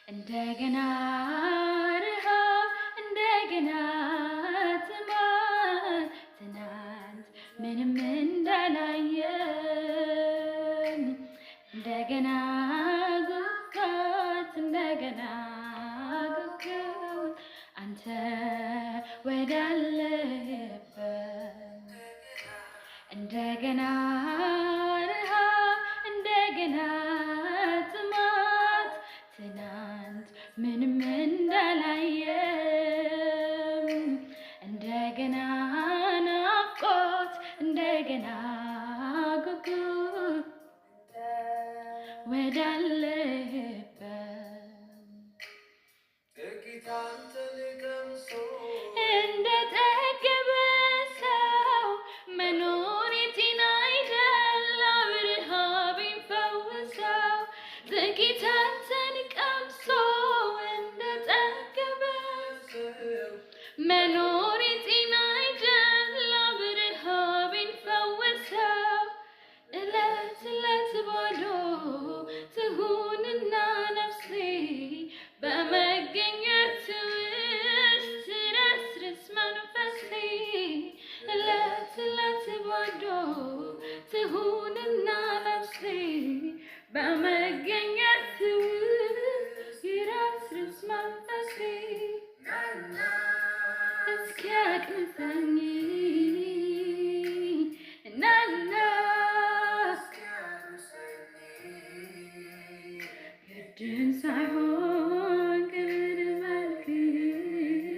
እንደገና ረሃብ እንደገና ጥማት ትናንት ምንም እንዳላየን እንደገና ጉጉት እንደገና ጉጉት አንተ ወዳለህበት እንደገና ረሃብ እንደገና ጥማት ትናንት ምንም እንዳላየን እንደገና ናፍቆት እንደገና ጉጉት ወዳለህበት ጥቂት አንተን ቀምሶ እንደጠገበ ሰው መኖር የጤና አይደል ረሃቤን ፈውሰው ጥቂት አንተን ቀምሶ እንደጠገበ ሰው መኖር የጤና አይደል ረሃቤን ፈውሰው እለት እለት ባዶ ትሁንና ነፍሴ በመገኘት ውስጥ ረስርስ መንፈሴ እለት እለት ባዶ ትሁንና ነፍሴ በመገኘት